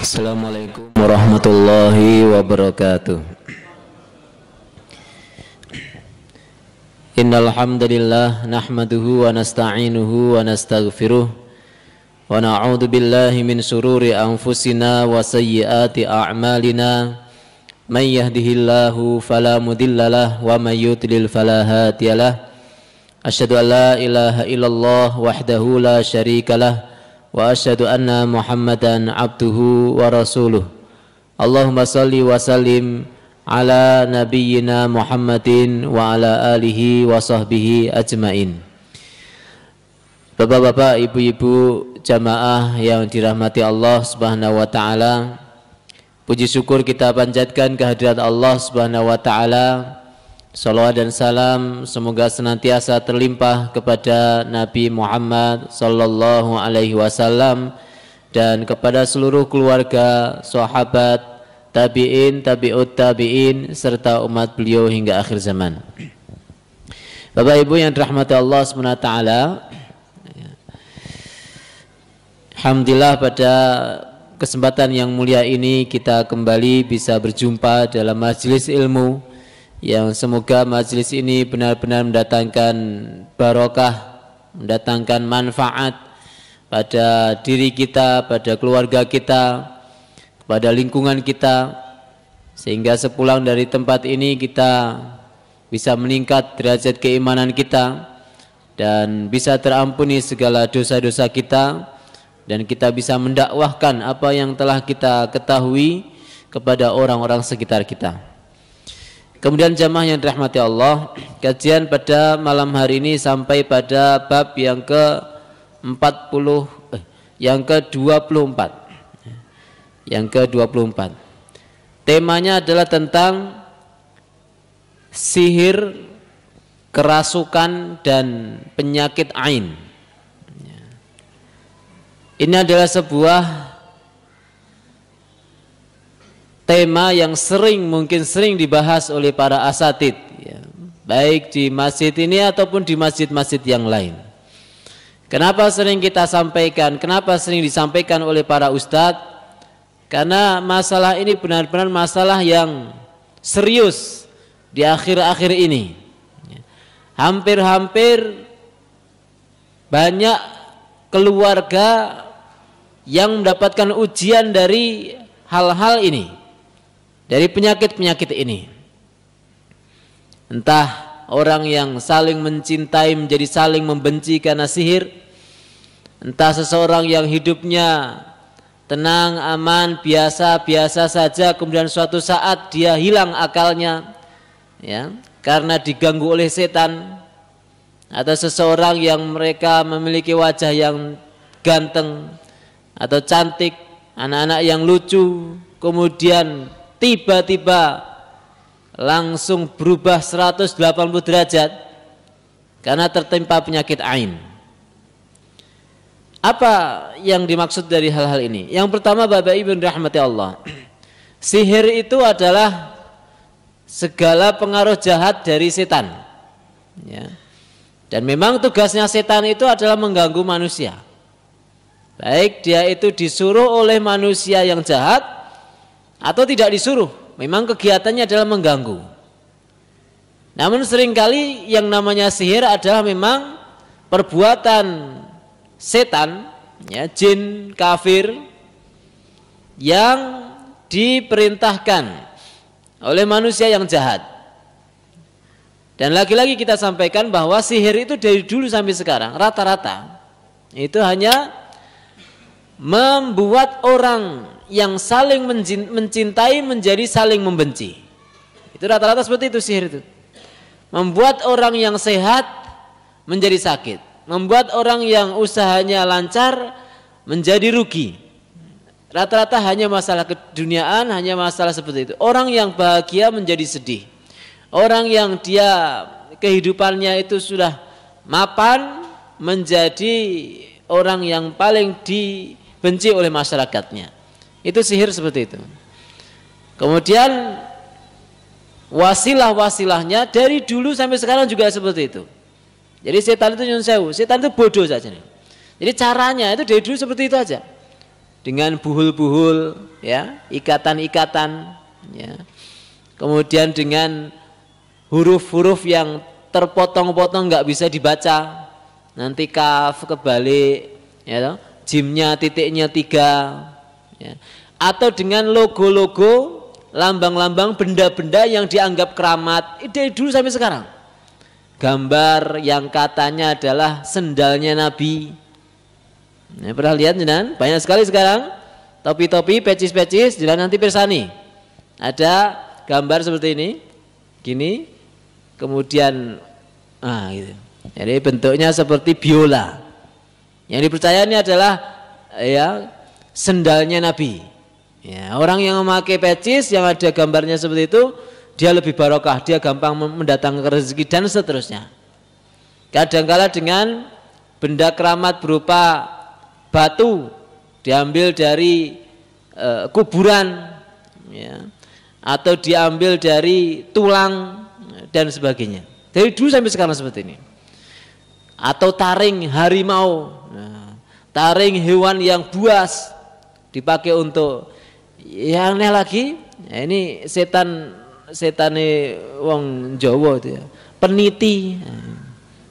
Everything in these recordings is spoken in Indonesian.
Assalamualaikum warahmatullahi wabarakatuh. Innal hamdalillah nahmaduhu wa nasta'inuhu wa nastaghfiruh wa na'udzu billahi min shururi anfusina wa sayyiati a'malina. May yahdihillahu fala mudhillalah wa may yudlil fala hadiyalah. Asyhadu an la ilaha illallah wahdahu la syarikalah wa asyhadu anna Muhammadan abduhu wa rasuluh. Allahumma salli wa sallim ala nabiyyina Muhammadin wa ala alihi wa sahbihi ajmain. Bapak-bapak, ibu-ibu jamaah yang dirahmati Allah Subhanahu wa taala, puji syukur kita panjatkan kehadirat Allah Subhanahu wa taala. Salawat dan salam semoga senantiasa terlimpah kepada Nabi Muhammad sallallahu alaihi wasallam dan kepada seluruh keluarga, sahabat, tabi'in, tabi'ut tabi'in serta umat beliau hingga akhir zaman. Bapak Ibu yang dirahmati Allah Subhanahu wa taala, alhamdulillah pada kesempatan yang mulia ini kita kembali bisa berjumpa dalam majelis ilmu yang semoga majelis ini benar-benar mendatangkan barokah, mendatangkan manfaat pada diri kita, pada keluarga kita, pada lingkungan kita, sehingga sepulang dari tempat ini kita bisa meningkat derajat keimanan kita dan bisa terampuni segala dosa-dosa kita, dan kita bisa mendakwahkan apa yang telah kita ketahui kepada orang-orang sekitar kita. Kemudian jamaah yang dirahmati Allah, kajian pada malam hari ini sampai pada bab yang ke-24. Yang ke-24. Temanya adalah tentang sihir, kerasukan dan penyakit ain. Ini adalah sebuah tema yang mungkin sering dibahas oleh para asatid, ya, baik di masjid ini ataupun di masjid-masjid yang lain. Kenapa sering kita sampaikan? Kenapa sering disampaikan oleh para ustadz? Karena masalah ini benar-benar masalah yang serius di akhir-akhir ini. Hampir-hampir banyak keluarga yang mendapatkan ujian dari hal-hal ini, dari penyakit-penyakit ini. Entah orang yang saling mencintai menjadi saling membenci karena sihir, entah seseorang yang hidupnya tenang, aman, biasa-biasa saja, kemudian suatu saat dia hilang akalnya, ya, karena diganggu oleh setan, atau seseorang yang mereka memiliki wajah yang ganteng atau cantik, anak-anak yang lucu, kemudian tiba-tiba langsung berubah 180 derajat karena tertimpa penyakit ain. Apa yang dimaksud dari hal-hal ini? Yang pertama, Bapak Ibu rahmati Allah, sihir itu adalah segala pengaruh jahat dari setan, ya. Dan memang tugasnya setan itu adalah mengganggu manusia, baik dia itu disuruh oleh manusia yang jahat atau tidak disuruh, memang kegiatannya adalah mengganggu. Namun seringkali yang namanya sihir adalah memang perbuatan setan, ya, jin kafir yang diperintahkan oleh manusia yang jahat. Dan lagi-lagi kita sampaikan bahwa sihir itu dari dulu sampai sekarang rata-rata itu hanya membuat orang yang saling mencintai menjadi saling membenci. Itu rata-rata seperti itu sihir itu. Membuat orang yang sehat menjadi sakit, membuat orang yang usahanya lancar menjadi rugi. Rata-rata hanya masalah keduniaan, hanya masalah seperti itu. Orang yang bahagia menjadi sedih. Orang yang dia kehidupannya itu sudah mapan menjadi orang yang paling dibenci oleh masyarakatnya. Itu sihir seperti itu. Kemudian wasilah-wasilahnya dari dulu sampai sekarang juga seperti itu. Jadi setan itu nyun sewu, setan itu bodoh saja nih. Jadi caranya itu dari dulu seperti itu aja. dengan buhul-buhul, ya, ikatan-ikatan, ya. Kemudian dengan huruf-huruf yang terpotong-potong nggak bisa dibaca, nanti kaf kebalik, ya, jimnya titiknya 3, ya. Atau dengan logo-logo, lambang-lambang, benda-benda yang dianggap keramat, dari dulu sampai sekarang. Gambar yang katanya adalah sendalnya Nabi. Nah, pernah lihat jenengan? Banyak sekali sekarang topi-topi, pecis-pecis, jenengan nanti persani. Ada gambar seperti ini, gini, kemudian, gitu. Jadi bentuknya seperti biola. Yang dipercaya ini adalah, ya, sendalnya Nabi. Ya, orang yang memakai pecis yang ada gambarnya seperti itu, dia lebih barokah, dia gampang mendatangkan rezeki dan seterusnya. Kadangkala dengan benda keramat berupa batu diambil dari kuburan, ya, atau diambil dari tulang dan sebagainya. Dari dulu sampai sekarang seperti ini. Atau taring harimau, taring hewan yang buas dipakai untuk, yang aneh lagi, ya, ini setane wong Jawa itu, ya, peniti,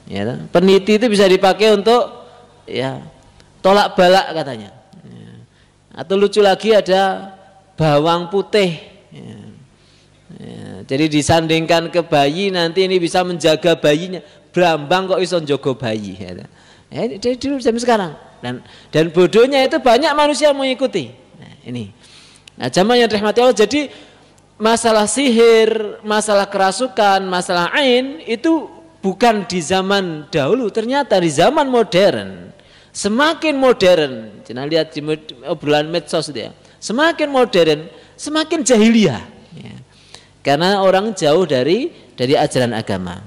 ya, peniti itu bisa dipakai untuk, ya, tolak balak katanya, ya. Atau lucu lagi ada bawang putih, ya. Ya, jadi disandingkan ke bayi, nanti ini bisa menjaga bayinya. Brambang kok iso njogo bayi, ya. Dari dulu sampai sekarang, dan bodohnya itu banyak manusia mengikuti. Nah, ini, nah, jamaah yang dirahmati Allah, jadi masalah sihir, masalah kerasukan, masalah ain itu bukan di zaman dahulu, ternyata di zaman modern. Semakin modern, jangan lihat di obrolan medsos itu, ya, semakin modern, semakin jahiliyah, ya. Karena orang jauh dari ajaran agama.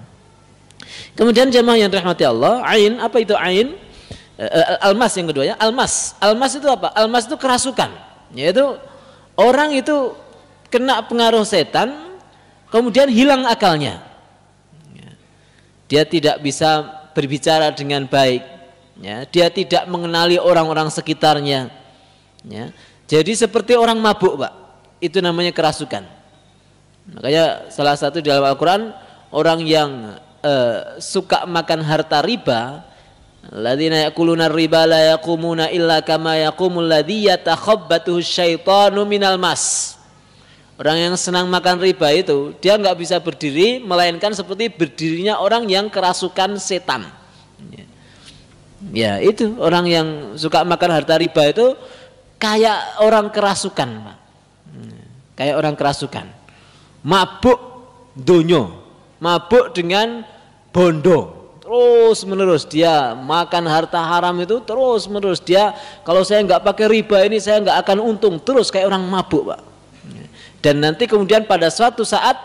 Kemudian jemaah yang dirahmati Allah, ain, apa itu ain? Almas yang kedua, ya, almas. Almas itu apa? Almas itu kerasukan, yaitu orang itu kena pengaruh setan, kemudian hilang akalnya, ya. Dia tidak bisa berbicara dengan baik, ya. Dia tidak mengenali orang-orang sekitarnya, ya. Jadi seperti orang mabuk, Pak. Itu namanya kerasukan. Makanya salah satu dalam Al-Quran, orang yang suka makan harta riba, alladzina ya'kuluna riba la yaqumuna illa kama yaqumul ladzi yatakhabbatuhu syaitanu minal mas. Orang yang senang makan riba itu, dia nggak bisa berdiri melainkan seperti berdirinya orang yang kerasukan setan. Ya, itu orang yang suka makan harta riba itu kayak orang kerasukan, Pak. Kayak orang kerasukan. Mabuk donyo, mabuk dengan bondo, terus menerus dia makan harta haram itu terus menerus. Dia, kalau saya nggak pakai riba ini saya nggak akan untung, terus kayak orang mabuk, Pak. Dan nanti kemudian pada suatu saat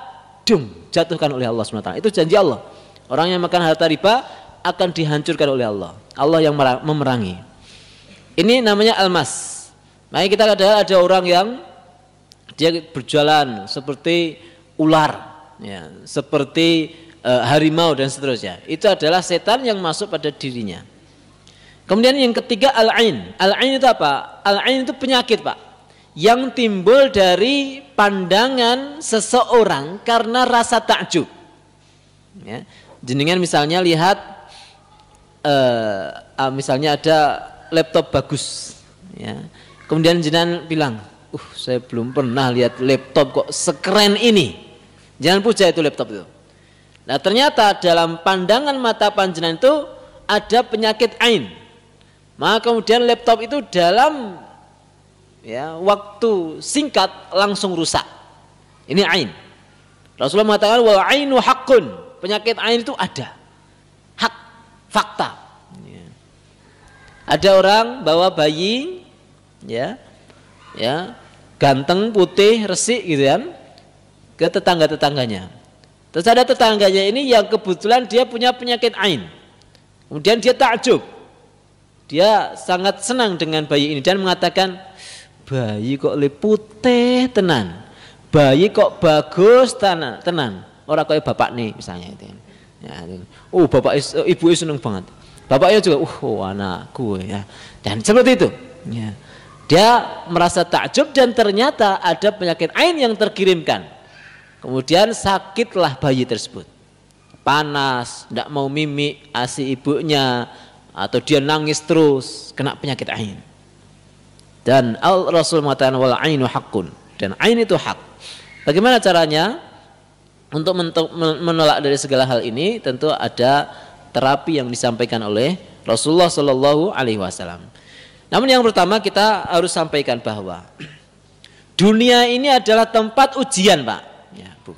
jatuhkan oleh Allah SWT. Itu janji Allah. Orang yang makan harta riba akan dihancurkan oleh Allah. Allah yang memerangi. Ini namanya almas. Makanya kita ada orang yang dia berjalan seperti ular, ya, seperti harimau dan seterusnya. Itu adalah setan yang masuk pada dirinya. Kemudian yang ketiga al-ain. Al-ain itu apa? Al-ain itu penyakit, Pak, yang timbul dari pandangan seseorang karena rasa takjub, ya. Jenengan misalnya lihat, misalnya ada laptop bagus, ya. Kemudian jenengan bilang, saya belum pernah lihat laptop kok sekeren ini. Jangan puja itu laptop itu. Nah, ternyata dalam pandangan mata panjenengan itu ada penyakit ain. Maka kemudian laptop itu dalam, ya, waktu singkat langsung rusak. Ini ain. Rasulullah mengatakan wal ainu haqqun. Penyakit ain itu ada. Hak, fakta. Ya. Ada orang bawa bayi, ya, ganteng, putih, resik gitu kan, ke tetangga-tetangganya. Terus ada tetangganya ini yang kebetulan dia punya penyakit ain. Kemudian dia takjub. Dia sangat senang dengan bayi ini dan mengatakan, bayi kok putih tenan, bayi kok bagus tenan, orang kayak bapak nih misalnya itu. Ya, bapak ibu seneng banget, bapaknya juga, anakku, ya, dan seperti itu. Ya. Dia merasa takjub dan ternyata ada penyakit ain yang terkirimkan. Kemudian sakitlah bayi tersebut. Panas, tidak mau mimik ASI ibunya, atau dia nangis terus, kena penyakit ain. Dan Rasul mengatakan wal ainu haqqun, dan ain itu hak. Bagaimana caranya untuk menolak dari segala hal ini? Tentu ada terapi yang disampaikan oleh Rasulullah Shallallahu Alaihi Wasallam. Namun yang pertama kita harus sampaikan bahwa dunia ini adalah tempat ujian, Pak. Ya, Bu.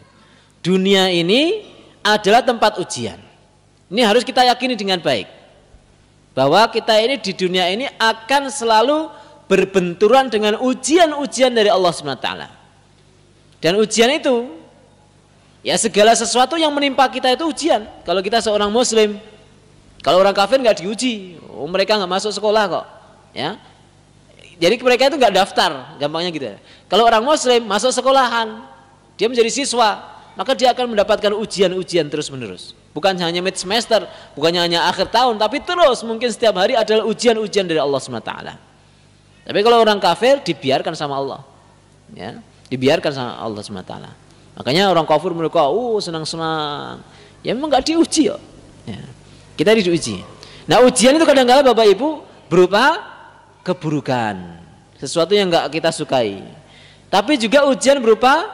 Dunia ini adalah tempat ujian. Ini harus kita yakini dengan baik. Bahwa kita ini di dunia ini akan selalu berbenturan dengan ujian-ujian dari Allah SWT. Dan ujian itu, ya segala sesuatu yang menimpa kita itu ujian. Kalau kita seorang muslim, kalau orang kafir nggak diuji, mereka nggak masuk sekolah kok. Ya, jadi mereka itu nggak daftar, gampangnya gitu. Kalau orang muslim masuk sekolahan, dia menjadi siswa, maka dia akan mendapatkan ujian-ujian terus-menerus. Bukan hanya mid semester, bukan hanya akhir tahun, tapi terus mungkin setiap hari adalah ujian-ujian dari Allah SWT. Tapi kalau orang kafir dibiarkan sama Allah, ya, dibiarkan sama Allah SWT. Makanya orang kafir mereka, senang-senang, ya memang nggak diuji ya. Kita diuji. Nah ujian itu kadang-kadang Bapak Ibu berupa keburukan, sesuatu yang enggak kita sukai. Tapi juga ujian berupa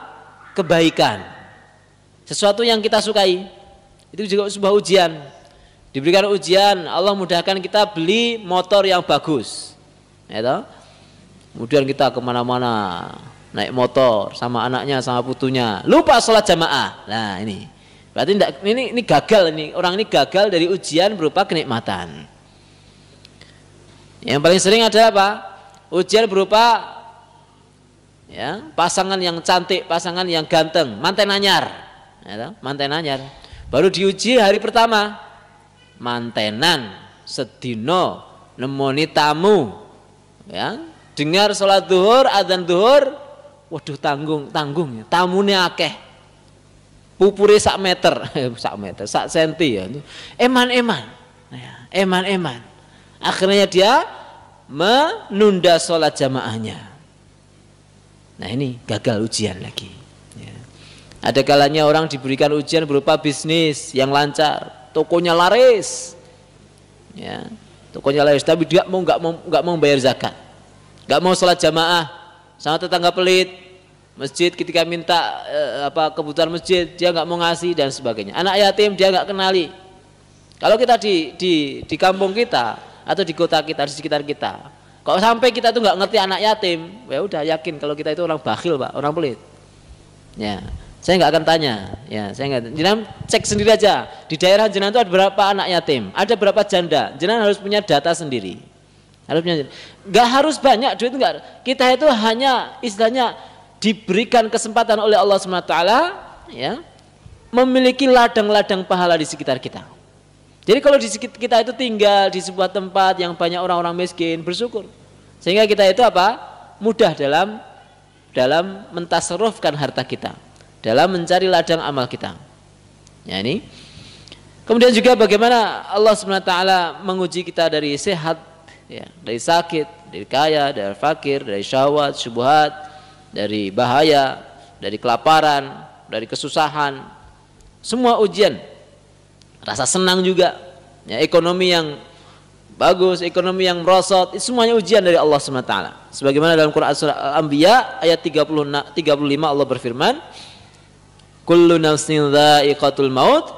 kebaikan, sesuatu yang kita sukai. Itu juga sebuah ujian. Diberikan ujian, Allah mudahkan kita beli motor yang bagus, ya toh? Kemudian kita kemana-mana naik motor sama anaknya sama putunya, lupa sholat jamaah. Nah ini berarti ini gagal, ini orang ini gagal dari ujian berupa kenikmatan. Yang paling sering adalah apa? Ujian berupa ya, pasangan yang cantik, pasangan yang ganteng, manten anyar, ya, manten anyar. Baru diuji hari pertama, mantenan, sedino, nemoni tamu, ya, dengar sholat duhur, adzan duhur, waduh tanggung, tamunya akeh, pupure sak meter, sak senti ya, eman-eman, Akhirnya dia menunda sholat jamaahnya. Nah ini gagal ujian lagi. Ya. Ada kalanya orang diberikan ujian berupa bisnis yang lancar, tokonya laris, ya, tokonya laris, tapi dia nggak mau bayar zakat, nggak mau sholat jamaah, sama tetangga pelit, masjid ketika minta kebutuhan masjid dia nggak mau ngasih dan sebagainya. Anak yatim dia nggak kenali. Kalau kita di kampung kita atau di kota kita, di sekitar kita, kalau sampai kita tuh nggak ngerti anak yatim, ya udah yakin kalau kita itu orang bakhil, Pak, orang pelit. Ya, saya nggak akan tanya, ya, saya nggak. Jenengan cek sendiri aja di daerah jenengan itu ada berapa anak yatim, ada berapa janda. Jenengan harus punya data sendiri. Nggak harus banyak duit, nggak. Kita itu hanya istilahnya diberikan kesempatan oleh Allah SWT, ya, memiliki ladang-ladang pahala di sekitar kita. Jadi kalau di kita itu tinggal di sebuah tempat yang banyak orang-orang miskin, bersyukur. Sehingga kita itu apa? Mudah dalam mentasarrufkan harta kita, dalam mencari ladang amal kita. Ya ini. Kemudian juga bagaimana Allah SWT menguji kita dari sehat, ya, dari sakit, dari kaya, dari fakir, dari syahwat, syubhat, dari bahaya, dari kelaparan, dari kesusahan. Semua ujian. Rasa senang juga, ya, ekonomi yang bagus, ekonomi yang merosot, itu semuanya ujian dari Allah SWT. Sebagaimana dalam Quran surah Al-Anbiya ayat 35 Allah berfirman, kullu nafsin dha'iqatul maut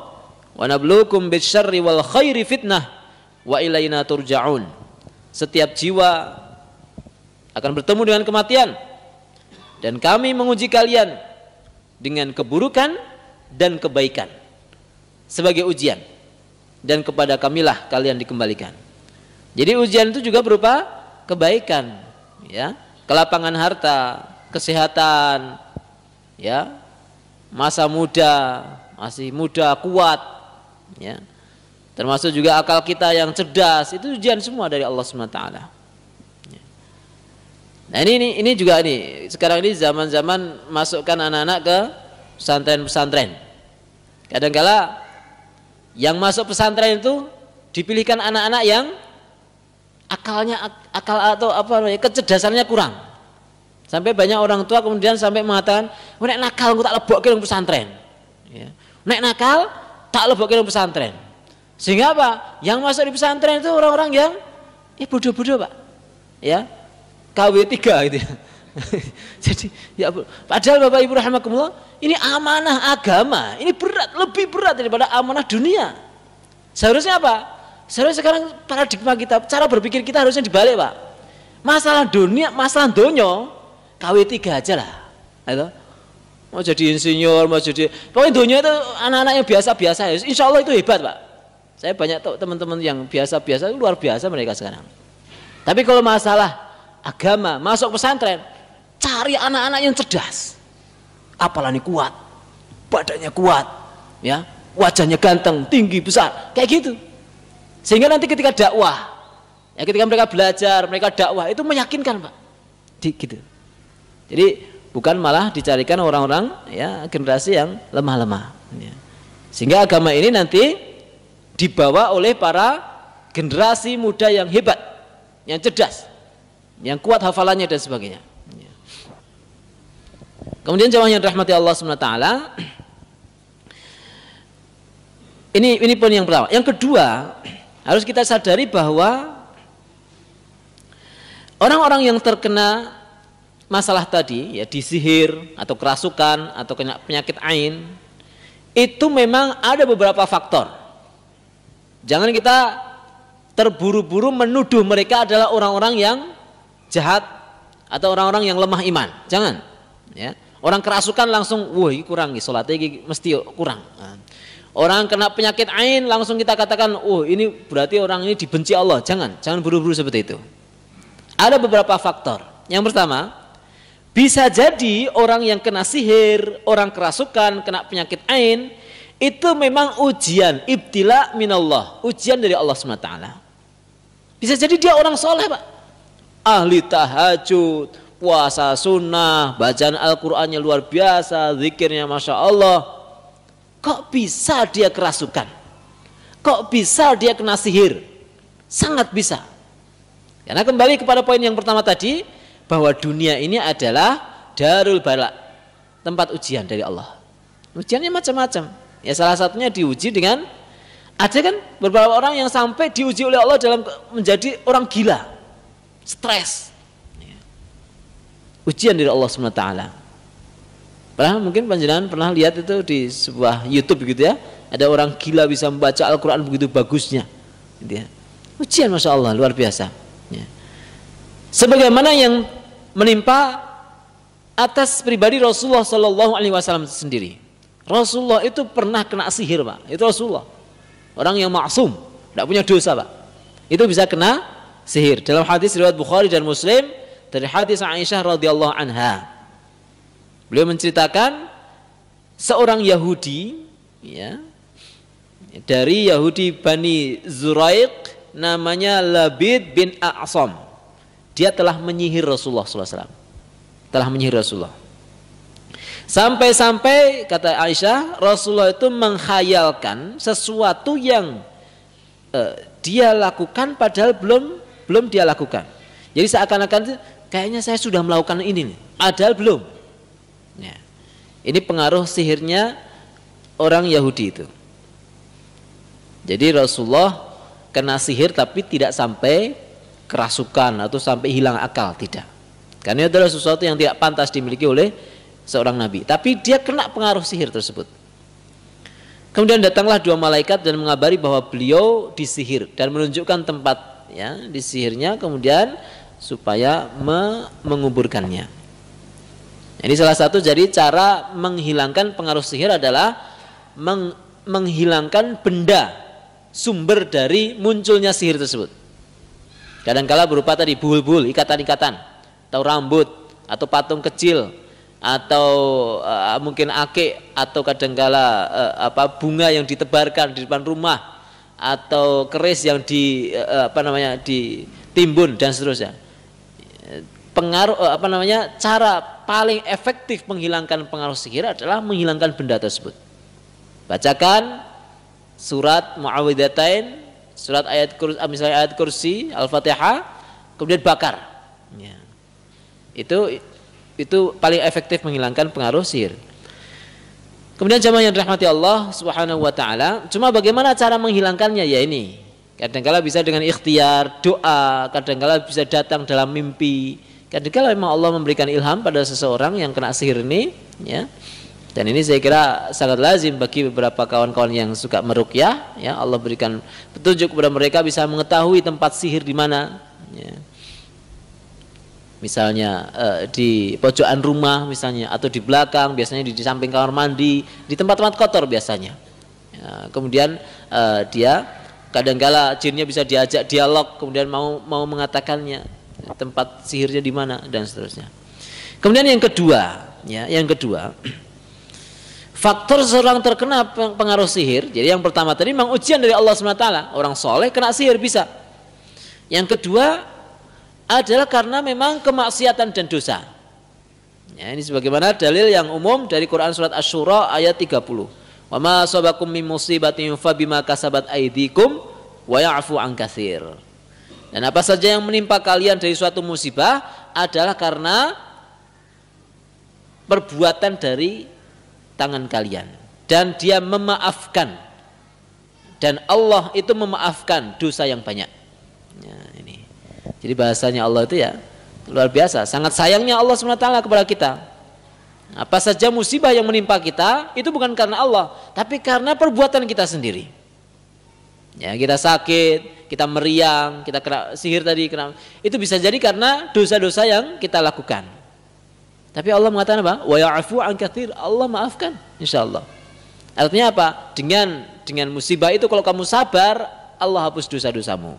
wa nabluukum bisyarri wal khairi fitnah wa ilaina turja'un. Setiap jiwa akan bertemu dengan kematian dan kami menguji kalian dengan keburukan dan kebaikan sebagai ujian, dan kepada kamilah kalian dikembalikan. Jadi ujian itu juga berupa kebaikan, ya, kelapangan harta, kesehatan, ya, masa muda, masih muda, kuat, ya, termasuk juga akal kita yang cerdas, itu ujian semua dari Allah SWT. Nah ini juga nih, sekarang ini zaman-zaman masukkan anak-anak ke pesantren-pesantren. Kadang-kala yang masuk pesantren itu dipilihkan anak-anak yang akal atau apa namanya, kecerdasannya kurang. Sampai banyak orang tua kemudian sampai mengatakan, nek nakal aku tak lebokke nang pesantren. Ya. Nek nakal tak lebokke nang pesantren. Sehingga apa? Yang masuk di pesantren itu orang-orang yang bodoh-bodoh, Pak. Ya. KW3 gitu ya. Jadi ya padahal Bapak Ibu rahimakumullah, ini amanah agama, ini berat, lebih berat daripada amanah dunia. Seharusnya apa? Seharusnya sekarang paradigma kita, cara berpikir kita harusnya dibalik, Pak. Masalah dunia, masalah donyo, KW3 aja lah. Gitu. Mau jadi insinyur, mau jadi, pokoknya dunia itu anak-anak yang biasa-biasa. Insya Allah itu hebat, Pak. Saya banyak tahu teman-teman yang biasa-biasa, luar biasa mereka sekarang. Tapi kalau masalah agama, masuk pesantren, cari anak-anak yang cerdas. Apalagi kuat, badannya kuat, ya, wajahnya ganteng, tinggi, besar, kayak gitu. Sehingga nanti ketika dakwah, ya ketika mereka belajar, mereka dakwah itu meyakinkan, Pak. Gitu. Jadi bukan malah dicarikan orang-orang ya generasi yang lemah-lemah. Ya. Sehingga agama ini nanti dibawa oleh para generasi muda yang hebat, yang cerdas, yang kuat hafalannya dan sebagainya. Ya. Kemudian jemaah yang dirahmati Allah SWT, ini poin yang pertama. Yang kedua, harus kita sadari bahwa orang-orang yang terkena masalah tadi, ya disihir atau kerasukan atau kena penyakit ain, itu memang ada beberapa faktor. Jangan kita terburu-buru menuduh mereka adalah orang-orang yang jahat atau orang-orang yang lemah iman. Jangan. Ya. Orang kerasukan langsung, wah ini kurang, sholatnya ini mesti kurang. Orang kena penyakit ain langsung kita katakan, oh ini berarti orang ini dibenci Allah. Jangan buru-buru seperti itu. Ada beberapa faktor. Yang pertama, bisa jadi orang yang kena sihir, orang kerasukan, kena penyakit ain, itu memang ujian, ibtila minallah, ujian dari Allah SWT. Bisa jadi dia orang soleh, Pak, ahli tahajud, puasa sunnah, bacaan Al-Qur'annya luar biasa, zikirnya Masya Allah. Kok bisa dia kerasukan? Kok bisa dia kena sihir? Sangat bisa. Karena kembali kepada poin yang pertama tadi, bahwa dunia ini adalah darul bala, tempat ujian dari Allah. Ujiannya macam-macam. Ya salah satunya diuji dengan, ada kan beberapa orang yang sampai diuji oleh Allah dalam menjadi orang gila, stres. Ujian dari Allah SWT. Mungkin panjenengan pernah lihat itu di sebuah YouTube gitu ya, ada orang gila bisa membaca Al-Quran begitu bagusnya, gitu ya. Ujian Masya Allah luar biasa ya. Sebagaimana yang menimpa atas pribadi Rasulullah SAW sendiri. Rasulullah itu pernah kena sihir, Pak. Itu Rasulullah, orang yang maksum, tidak punya dosa, Pak. Itu bisa kena sihir. Dalam hadis riwayat Bukhari dan Muslim dari hadis Aisyah radhiyallahu anha, beliau menceritakan seorang Yahudi, ya, dari Yahudi Bani Zuraiq, namanya Labid bin A'sam. Dia telah menyihir Rasulullah SAW. Telah menyihir Rasulullah. Sampai-sampai kata Aisyah, Rasulullah itu menghayalkan sesuatu yang dia lakukan padahal belum dia lakukan. Jadi seakan-akan kayaknya saya sudah melakukan ini nih, padahal belum. Ya. Ini pengaruh sihirnya orang Yahudi itu. Jadi Rasulullah kena sihir tapi tidak sampai kerasukan atau sampai hilang akal, tidak. Karena itu adalah sesuatu yang tidak pantas dimiliki oleh seorang nabi. Tapi dia kena pengaruh sihir tersebut. Kemudian datanglah dua malaikat dan mengabari bahwa beliau disihir dan menunjukkan tempat ya di sihirnya, kemudian supaya menguburkannya. Jadi salah satu jadi cara menghilangkan pengaruh sihir adalah menghilangkan benda sumber dari munculnya sihir tersebut. Kadangkala berupa tadi buhul-buhul, ikatan-ikatan, atau rambut, atau patung kecil, atau mungkin akik, atau kadangkala bunga yang ditebarkan di depan rumah, atau keris yang ditimbun dan seterusnya. Pengaruh cara paling efektif menghilangkan pengaruh sihir adalah menghilangkan benda tersebut. Bacakan surat Muawwidzatain Misalnya ayat kursi, Al-Fatihah, kemudian bakar. Ya. Itu paling efektif menghilangkan pengaruh sihir. Kemudian jamaah yang dirahmati Allah Subhanahu wa taala, cuma bagaimana cara menghilangkannya? Ya ini. Kadang-kala bisa dengan ikhtiar, doa, kadang-kala bisa datang dalam mimpi. Kadang-kala memang Allah memberikan ilham pada seseorang yang kena sihir ini, ya. Dan ini saya kira sangat lazim bagi beberapa kawan-kawan yang suka meruqyah, ya. Allah berikan petunjuk kepada mereka bisa mengetahui tempat sihir di mana, ya. Misalnya di pojokan rumah misalnya, atau di belakang, biasanya di samping kamar mandi, di tempat-tempat kotor biasanya. Ya, kemudian dia kadang-kala jinnya bisa diajak dialog, kemudian mau mengatakannya tempat sihirnya di mana dan seterusnya. Kemudian yang kedua, faktor seorang terkena pengaruh sihir. Jadi yang pertama tadi memang ujian dari Allah SWT, orang soleh kena sihir bisa. Yang kedua adalah karena memang kemaksiatan dan dosa. Ya, ini sebagaimana dalil yang umum dari Quran surat Asy-Syura ayat 30. Wa ma asabakum min musibatin fabima kasabat aydikum wa ya'fu an katsir. Dan apa saja yang menimpa kalian dari suatu musibah adalah karena perbuatan dari tangan kalian, dan Dia memaafkan, dan Allah itu memaafkan dosa yang banyak. Ya, ini. Jadi bahasanya Allah itu ya luar biasa, sangat sayangnya Allah SWT kepada kita. Apa saja musibah yang menimpa kita itu bukan karena Allah, tapi karena perbuatan kita sendiri. Ya, kita sakit, kita meriang, kita kena sihir tadi, itu bisa jadi karena dosa-dosa yang kita lakukan. Tapi Allah mengatakan apa? Wa ya'fu an katsir, Allah maafkan insyaallah. Artinya apa? Dengan musibah itu kalau kamu sabar, Allah hapus dosa-dosamu.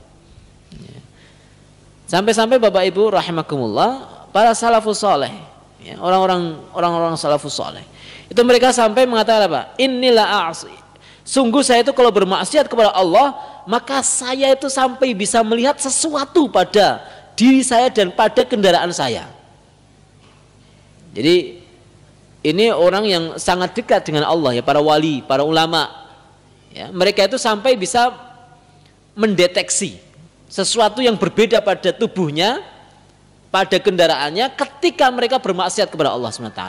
Sampai-sampai Bapak Ibu rahimakumullah, para salafus saleh, ya, orang-orang salafus saleh, itu mereka sampai mengatakan apa? Innila a'si. Sungguh saya itu kalau bermaksiat kepada Allah, maka saya itu sampai bisa melihat sesuatu pada diri saya dan pada kendaraan saya. Jadi ini orang yang sangat dekat dengan Allah, ya, para wali, para ulama, ya, mereka itu sampai bisa mendeteksi sesuatu yang berbeda pada tubuhnya, pada kendaraannya ketika mereka bermaksiat kepada Allah SWT.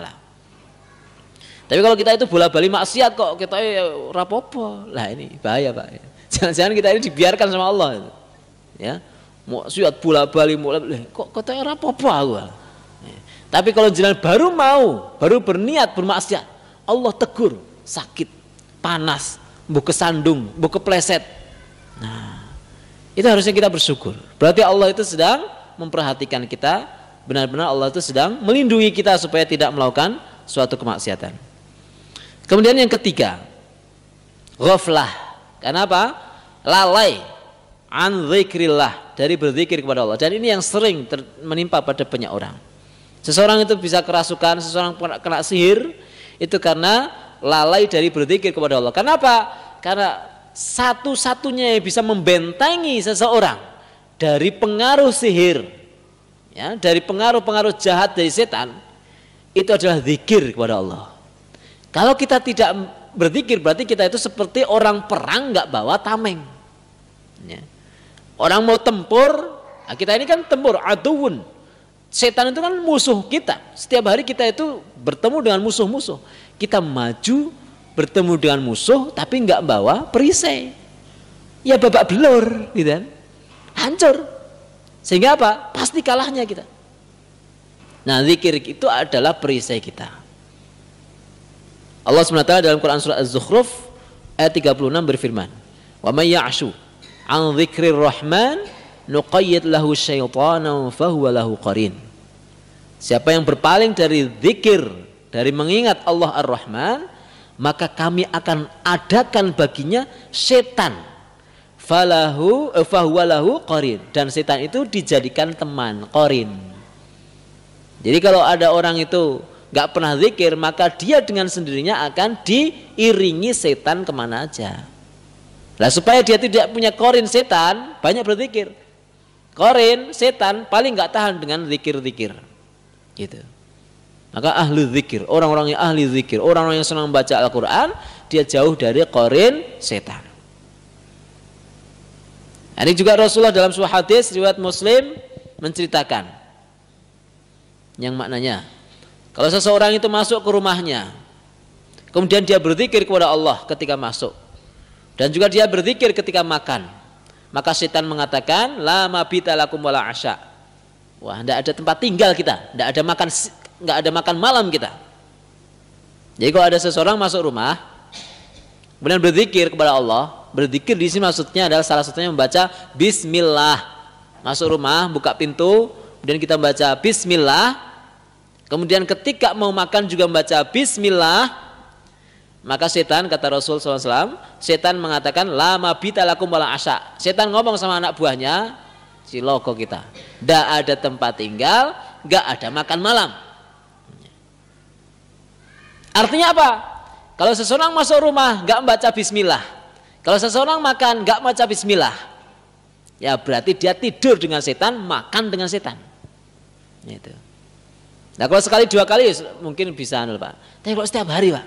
Tapi kalau kita itu bola-bali maksiat kok kita rapopo, lah ini bahaya Pak. Jangan-jangan kita ini dibiarkan sama Allah, ya, maksiat bola-bali, kok kita rapopo aku. Tapi kalau jalan baru berniat bermaksiat, Allah tegur, sakit, panas, mbok kesandung, mbok kepleset. Nah, itu harusnya kita bersyukur. Berarti Allah itu sedang memperhatikan kita, benar-benar Allah itu sedang melindungi kita supaya tidak melakukan suatu kemaksiatan. Kemudian yang ketiga, ghaflah. Karena apa? Lalai an dzikrillah, dari berzikir kepada Allah. Dan ini yang sering menimpa pada banyak orang. Seseorang itu bisa kerasukan, seseorang kena sihir itu karena lalai dari berzikir kepada Allah. Kenapa? Karena satu-satunya yang bisa membentengi seseorang dari pengaruh sihir, ya, dari pengaruh-pengaruh jahat dari setan, itu adalah zikir kepada Allah. Kalau kita tidak berzikir, berarti kita itu seperti orang perang nggak bawa tameng. Ya. Orang mau tempur, nah kita ini kan tempur, aduun. Setan itu kan musuh kita. Setiap hari kita itu bertemu dengan musuh-musuh. Kita maju bertemu dengan musuh tapi nggak bawa perisai. Ya babak belur, gitu kan? Hancur. Sehingga apa? Pasti kalahnya kita. Nah, zikir itu adalah perisai kita. Allah SWT dalam Quran surah Az-Zukhruf ayat 36 berfirman, "Wa may ya'shu 'an dzikrir rahman nuqayyid lahu syaitanan fahuwa lahu qarin." Siapa yang berpaling dari zikir, dari mengingat Allah Ar-Rahman, maka kami akan adakan baginya setan, fahuwa lahu qarin, dan setan itu dijadikan teman, qarin. Jadi kalau ada orang itu nggak pernah zikir, maka dia dengan sendirinya akan diiringi setan kemana aja. Nah, supaya dia tidak punya qarin setan, banyak berzikir. Qarin setan paling nggak tahan dengan zikir-zikir. Gitu. Maka ahli zikir, orang-orang yang ahli zikir, orang-orang yang senang baca Al-Quran, dia jauh dari qarin setan. Ini juga Rasulullah dalam sebuah hadis riwayat Muslim menceritakan yang maknanya kalau seseorang itu masuk ke rumahnya, kemudian dia berzikir kepada Allah ketika masuk, dan juga dia berzikir ketika makan, maka setan mengatakan la mabita lakum wala asya. Wah, tidak ada tempat tinggal kita, tidak ada makan malam kita. Jadi kalau ada seseorang masuk rumah kemudian berzikir kepada Allah, berzikir di sini maksudnya adalah salah satunya membaca bismillah. Masuk rumah, buka pintu, kemudian kita membaca bismillah. Kemudian ketika mau makan juga membaca bismillah. Maka setan, kata Rasul SAW, setan mengatakan la mabita lakum wala asya. Setan ngomong sama anak buahnya, ciloko kita, tidak ada tempat tinggal, nggak ada makan malam. Artinya apa? Kalau seseorang masuk rumah nggak membaca bismillah, kalau seseorang makan nggak membaca bismillah, ya berarti dia tidur dengan setan, makan dengan setan. Itu. Nah kalau sekali dua kali mungkin bisa Pak. Tapi kalau setiap hari Pak,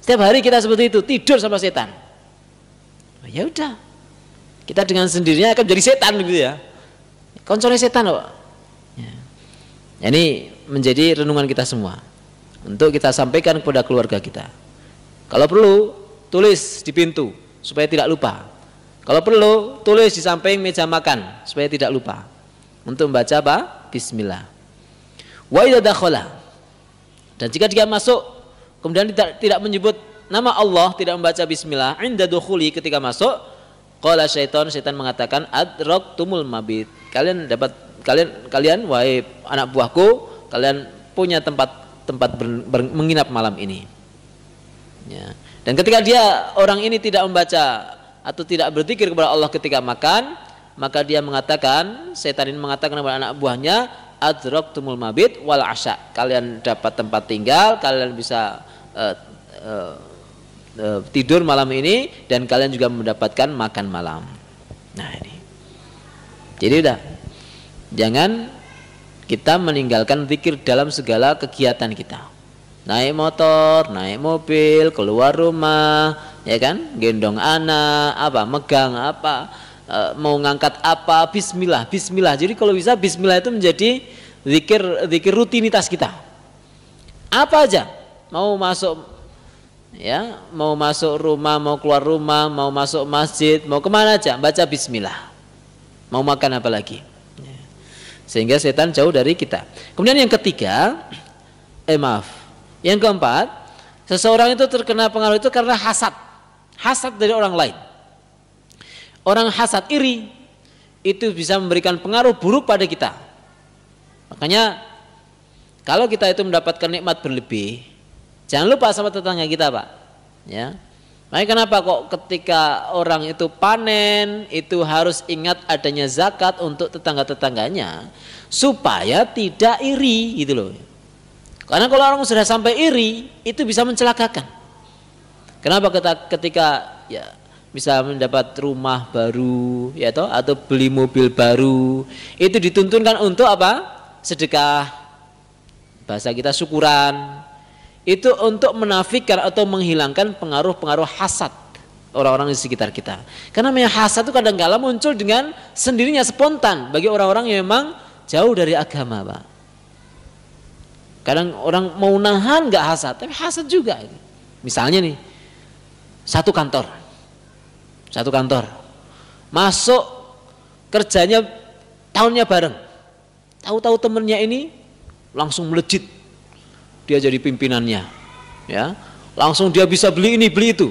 setiap hari kita seperti itu, tidur sama setan, ya udah, kita dengan sendirinya akan jadi setan gitu ya. Konsolnya setan Pak. Ya. Ini menjadi renungan kita semua untuk kita sampaikan kepada keluarga kita. Kalau perlu tulis di pintu supaya tidak lupa. Kalau perlu tulis di samping meja makan supaya tidak lupa untuk membaca apa? Bismillah. Wa idza dakhala, dan jika dia masuk kemudian tidak menyebut nama Allah, tidak membaca bismillah, inda dukhuli, ketika masuk, qala syaitan, setan mengatakan adraktumul mabit. Kalian wahai anak buahku, kalian punya tempat menginap malam ini. Ya. Dan ketika orang ini tidak membaca atau tidak berzikir kepada Allah ketika makan, maka dia mengatakan, setan ini mengatakan kepada anak buahnya, adraktumul mabit wal asya. Kalian dapat tempat tinggal, kalian bisa tidur malam ini, dan kalian juga mendapatkan makan malam. Nah ini. Jadi udah, jangan kita meninggalkan zikir dalam segala kegiatan kita. Naik motor, naik mobil, keluar rumah, ya kan, gendong anak, megang mau ngangkat bismillah, bismillah. Jadi kalau bisa bismillah itu menjadi zikir rutinitas kita. Apa aja, mau masuk rumah, mau keluar rumah, mau masuk masjid, mau kemana aja, baca bismillah. Mau makan apa lagi? Sehingga setan jauh dari kita. Kemudian yang ketiga, yang keempat, seseorang itu terkena pengaruh itu karena hasad dari orang lain. Orang hasad, iri, itu bisa memberikan pengaruh buruk pada kita. Makanya kalau kita itu mendapatkan nikmat berlebih, jangan lupa sama tetangga kita Pak. Ya. Makanya kenapa kok ketika orang itu panen itu harus ingat adanya zakat untuk tetangga-tetangganya supaya tidak iri gitu loh. Karena kalau orang sudah sampai iri itu bisa mencelakakan. Kenapa ketika ya bisa mendapat rumah baru ya atau beli mobil baru itu dituntunkan untuk apa? Sedekah, bahasa kita syukuran. Itu untuk menafikan atau menghilangkan pengaruh-pengaruh hasad orang-orang di sekitar kita. Karena hasad itu kadang-kala muncul dengan sendirinya, spontan bagi orang-orang yang memang jauh dari agama Pak. Kadang orang mau nahan nggak hasad, tapi hasad juga. Misalnya nih, satu kantor masuk kerjanya tahunnya bareng, tahu-tahu temennya ini langsung melejit, dia jadi pimpinannya, ya langsung dia bisa beli ini beli itu.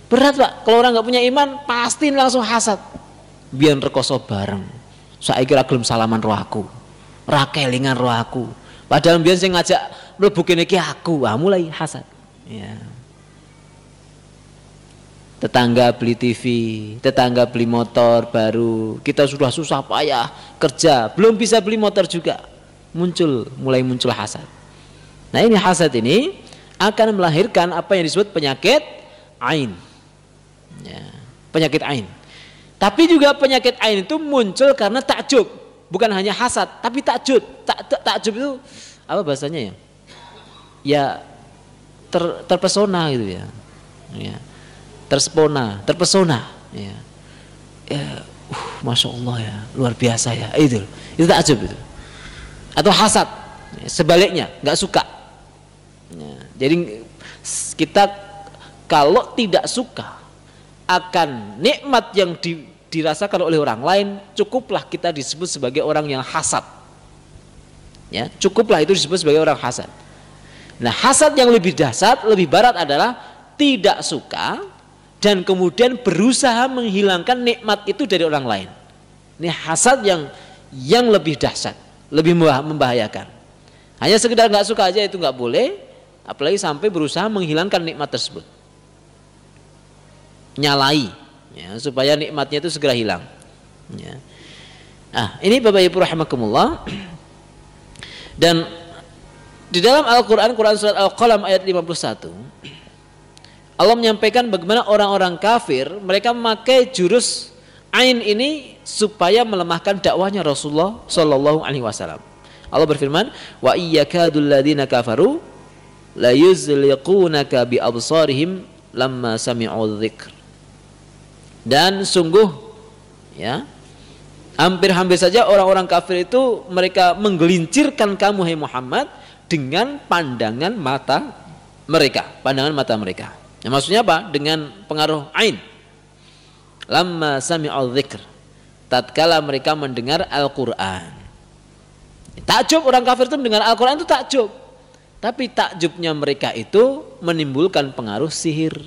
Berat Pak, kalau orang nggak punya iman pasti langsung hasad. Biar rekoso bareng, saya kira gelem salaman roh aku, rakelingan roh aku. Padahal biar saya ngajak mlebu kene iki aku, mulai hasad. Ya. Tetangga beli TV, tetangga beli motor baru, kita sudah susah payah kerja, belum bisa beli motor juga, mulai muncul hasad. Nah ini hasad ini akan melahirkan apa yang disebut penyakit ain, ya, penyakit ain. Tapi juga penyakit ain itu muncul karena takjub, bukan hanya hasad, tapi takjub. Takjub itu apa bahasanya ya? Ya terpesona gitu ya. Ya. Terpesona. Ya. Ya. masya Allah ya, luar biasa ya, itu takjub itu. Atau hasad, sebaliknya nggak suka. Jadi kita kalau tidak suka akan nikmat yang dirasakan oleh orang lain, cukuplah kita disebut sebagai orang yang hasad. Ya, cukuplah itu disebut sebagai orang hasad. Nah, hasad yang lebih dahsyat, lebih berat adalah tidak suka dan kemudian berusaha menghilangkan nikmat itu dari orang lain. Ini hasad yang lebih dahsyat, lebih membahayakan. Hanya sekedar nggak suka aja itu nggak boleh, apalagi sampai berusaha menghilangkan nikmat tersebut, nyalai, ya, supaya nikmatnya itu segera hilang. Ya. Nah, ini Bapak Ibu rahimakumullah. Dan di dalam Al-Quran, Quran surat Al-Qalam ayat 51, Allah menyampaikan bagaimana orang-orang kafir mereka memakai jurus ain ini supaya melemahkan dakwahnya Rasulullah Shallallahu Alaihi Wasallam. Allah berfirman, wa iyyakadul ladzina kafaru la yuzliqunaka bi absarihim lamma sami'u dzikr. Dan sungguh, ya, hampir-hampir saja orang-orang kafir itu mereka menggelincirkan kamu hai Muhammad dengan pandangan mata mereka, pandangan mata mereka. Ya, maksudnya apa? Dengan pengaruh ain. Lamma sami'u dzikr, tatkala mereka mendengar Al-Qur'an. Takjub, orang kafir itu mendengar Al-Qur'an itu takjub. Tapi takjubnya mereka itu menimbulkan pengaruh sihir.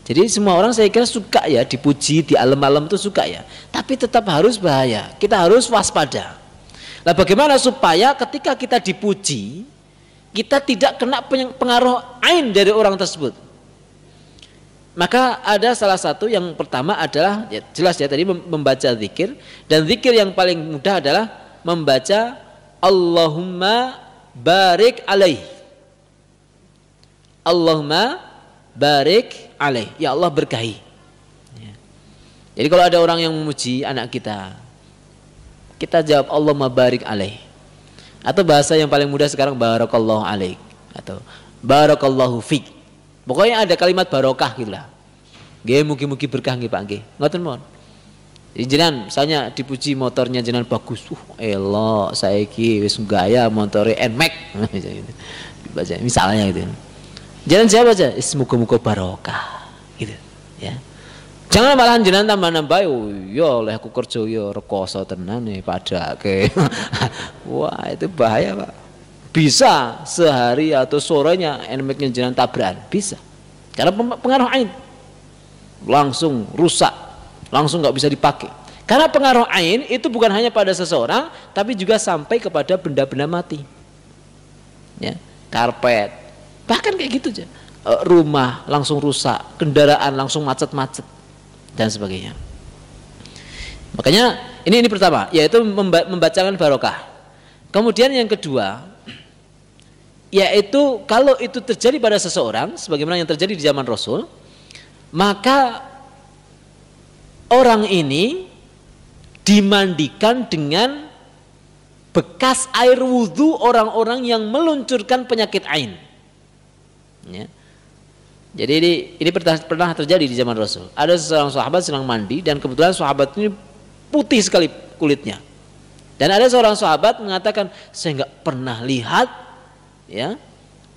Jadi semua orang saya kira suka ya dipuji di alam-alam itu suka ya. Tapi tetap harus bahaya. Kita harus waspada. Nah, bagaimana supaya ketika kita dipuji kita tidak kena pengaruh ain dari orang tersebut? Maka ada salah satu yang pertama adalah ya, jelas ya tadi membaca zikir, dan zikir yang paling mudah adalah membaca Allahumma barik alaih. Allahumma barik alaih, ya Allah berkahi. Ya. Jadi kalau ada orang yang memuji anak kita, kita jawab Allahumma barik alaih. Atau bahasa yang paling mudah sekarang barakallahu alaik atau barakallahu fik. Pokoknya ada kalimat barokah gitu lah. Nggih mugi-mugi berkah nggih Pak nggih. Ngoten mon. Jenengan misalnya dipuji motornya jenengan bagus. Elok saiki wis gaya motore NMAX. Baca misalnya gitu. Jangan jawab aja, semoga-moga barokah gitu ya. Jangan malahan jenengan tambah-nambah, oh ya oleh aku kerja ya rekoso tenan nih padake. Wah, itu bahaya, Pak. Bisa sehari atau sorenya NMAX-nya jenengan tabrakan, bisa. Karena pengaruh ain. Langsung rusak, langsung nggak bisa dipakai. Karena pengaruh ain itu bukan hanya pada seseorang, tapi juga sampai kepada benda-benda mati. Ya, karpet, bahkan kayak gitu aja. Rumah langsung rusak, kendaraan langsung macet-macet dan sebagainya. Makanya ini pertama, yaitu membacakan barokah. Kemudian yang kedua, yaitu kalau itu terjadi pada seseorang, sebagaimana yang terjadi di zaman Rasul, maka orang ini dimandikan dengan bekas air wudhu orang-orang yang meluncurkan penyakit ain. Ya. Jadi ini pernah terjadi di zaman Rasul. Ada seorang sahabat sedang mandi dan kebetulan sahabat ini putih sekali kulitnya. Dan ada seorang sahabat mengatakan, saya nggak pernah lihat ya